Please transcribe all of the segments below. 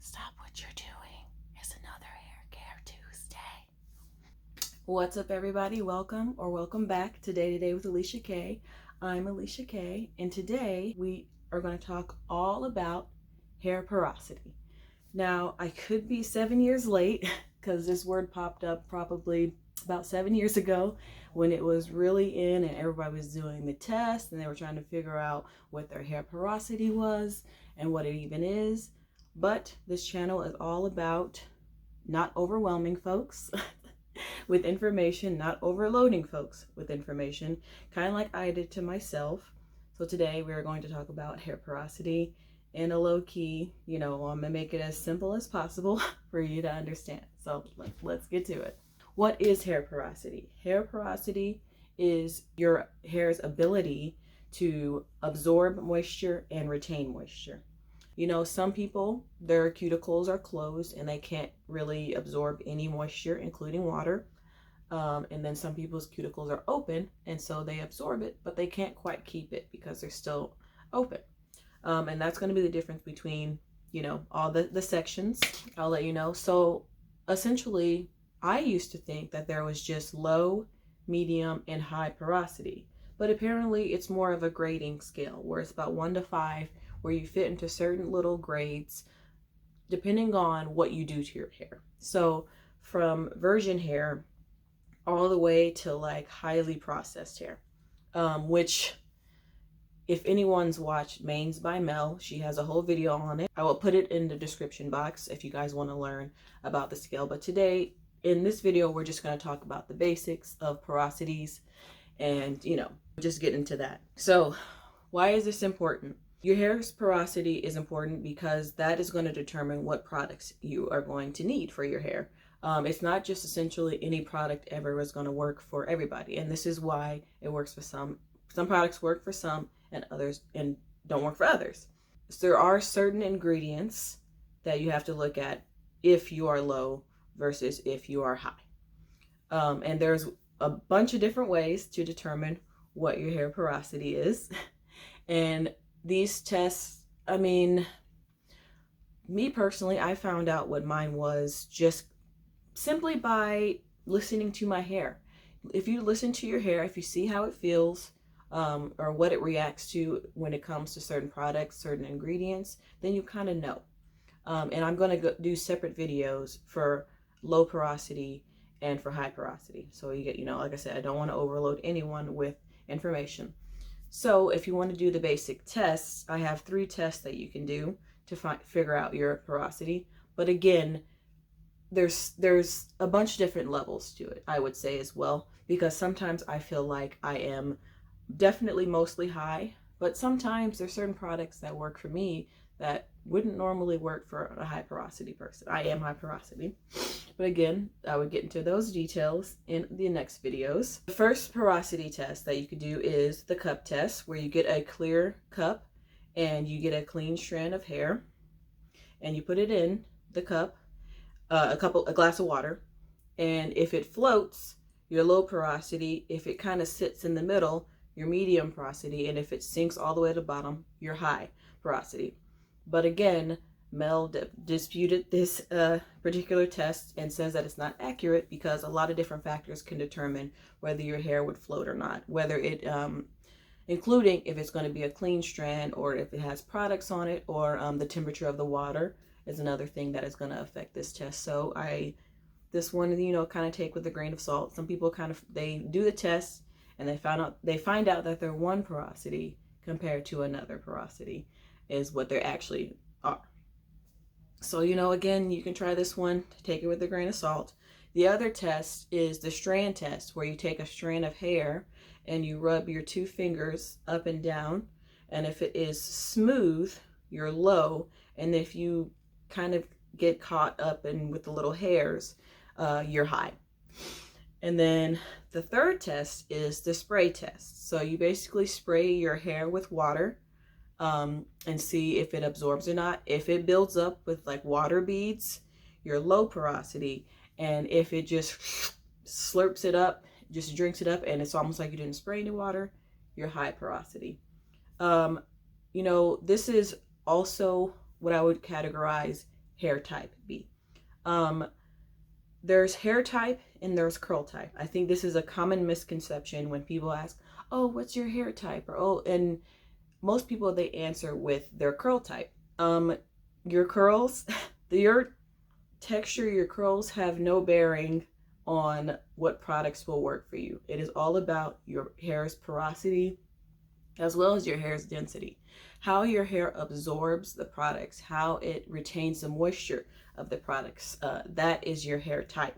Stop what you're doing. It's another Hair Care Tuesday. What's up, everybody? Welcome or welcome back to Day to Day with Alicia K. I'm Alicia K, and today we are going to talk all about hair porosity. Now, I could be 7 years late because this word popped up probably about 7 years ago when it was really in and everybody was doing the test and they were trying to figure out what their hair porosity was and what it even is. But this channel is all about not overwhelming folks with information, not overloading folks with information, kind of like I did to myself. So today we're going to talk about hair porosity in a low key, I'm gonna make it as simple as possible for you to understand. So let's get to it. What is hair porosity? Hair porosity is your hair's ability to absorb moisture and retain moisture. Some people, their cuticles are closed and they can't really absorb any moisture, including water. And then some people's cuticles are open and so they absorb it, but they can't quite keep it because they're still open. And that's going to be the difference between, all the sections. I'll let you know. So essentially, I used to think that there was just low, medium, and high porosity. But apparently it's more of a grading scale where it's about 1 to 5, where you fit into certain little grades depending on what you do to your hair. So from virgin hair all the way to like highly processed hair, which if anyone's watched ManesByMell, she has a whole video on it. I will put it in the description box if you guys want to learn about the scale. But today in this video, we're just going to talk about the basics of porosities and, just get into that. So why is this important? Your hair's porosity is important because that is going to determine what products you are going to need for your hair. It's not just essentially any product ever is going to work for everybody. And this is why it works for some. Some products work for some and others and don't work for others. So there are certain ingredients that you have to look at if you are low versus if you are high. And there's a bunch of different ways to determine what your hair porosity is. And these tests, me personally, I found out what mine was just simply by listening to my hair. If you listen to your hair, if you see how it feels, or what it reacts to when it comes to certain products, certain ingredients, then you kind of know. And I'm going to do separate videos for low porosity and for high porosity. So you get, like I said, I don't want to overload anyone with information. So if you want to do the basic tests, I have 3 tests that you can do to figure out your porosity. But again, there's a bunch of different levels to it, I would say as well, because sometimes I feel like I am definitely mostly high, but sometimes there's certain products that work for me that wouldn't normally work for a high porosity person. I am high porosity, but again, I would get into those details in the next videos. The first porosity test that you could do is the cup test, where you get a clear cup and you get a clean strand of hair and you put it in the cup, a glass of water, and if it floats, your low porosity. If it kind of sits in the middle, your medium porosity, and if it sinks all the way to the bottom, your high porosity. But again, Mel disputed this particular test and says that it's not accurate because a lot of different factors can determine whether your hair would float or not, whether it including if it's going to be a clean strand or if it has products on it, or the temperature of the water is another thing that is going to affect this test. So this one, kind of take with a grain of salt. Some people they do the test and they find out that their one porosity compared to another porosity is what they actually are. So, again, you can try this one, take it with a grain of salt. The other test is the strand test, where you take a strand of hair and you rub your 2 fingers up and down. And if it is smooth, you're low. And if you kind of get caught up in with the little hairs, you're high. And then the third test is the spray test. So you basically spray your hair with water and see if it absorbs or not. If it builds up with like water beads, you're low porosity. And if it just slurps it up, just drinks it up, and it's almost like you didn't spray any water, you're high porosity. This is also what I would categorize hair type be? There's hair type and there's curl type. I think this is a common misconception when people ask, oh, what's your hair type? Or, oh, and most people, they answer with their curl type. Your curls, your texture, your curls have no bearing on what products will work for you. It is all about your hair's porosity as well as your hair's density. How your hair absorbs the products, how it retains the moisture of the products. That is your hair type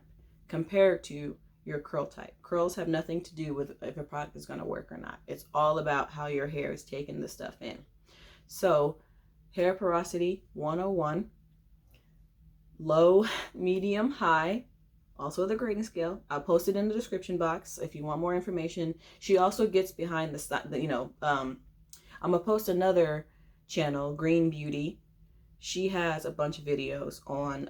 compared to your curl type. Curls have nothing to do with if a product is going to work or not. It's all about how your hair is taking the stuff in. So, hair porosity 101, low, medium, high, also the grading scale. I'll post it in the description box if you want more information. She also gets behind I'm gonna post another channel, Green Beauty. She has a bunch of videos on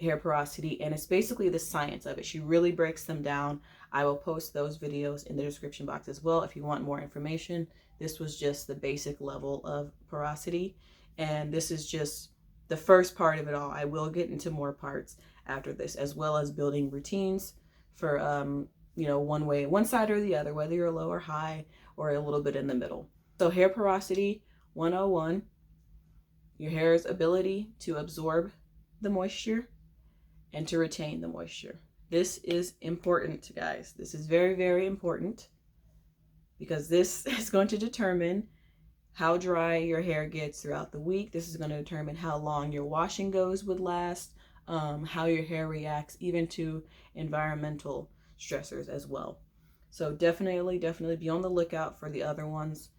hair porosity, and it's basically the science of it. She really breaks them down. I will post those videos in the description box as well if you want more information. This was just the basic level of porosity, and this is just the first part of it all. I will get into more parts after this, as well as building routines for one side or the other, whether you're low or high or a little bit in the middle. So hair porosity 101, your hair's ability to absorb the moisture and to retain the moisture. This is important, guys. This is very, very important because this is going to determine how dry your hair gets throughout the week. This is going to determine how long your washing goes would last, how your hair reacts even to environmental stressors as well. So definitely be on the lookout for the other ones.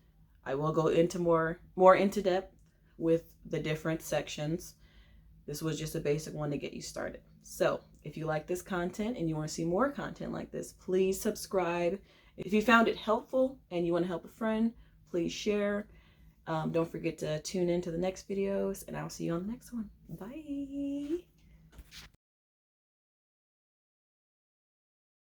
I will go into more into depth with the different sections. This was just a basic one to get you started. So if you like this content and you want to see more content like this, please subscribe. If you found it helpful and you want to help a friend, please share. Don't forget to tune in to the next videos, and I'll see you on the next one. Bye.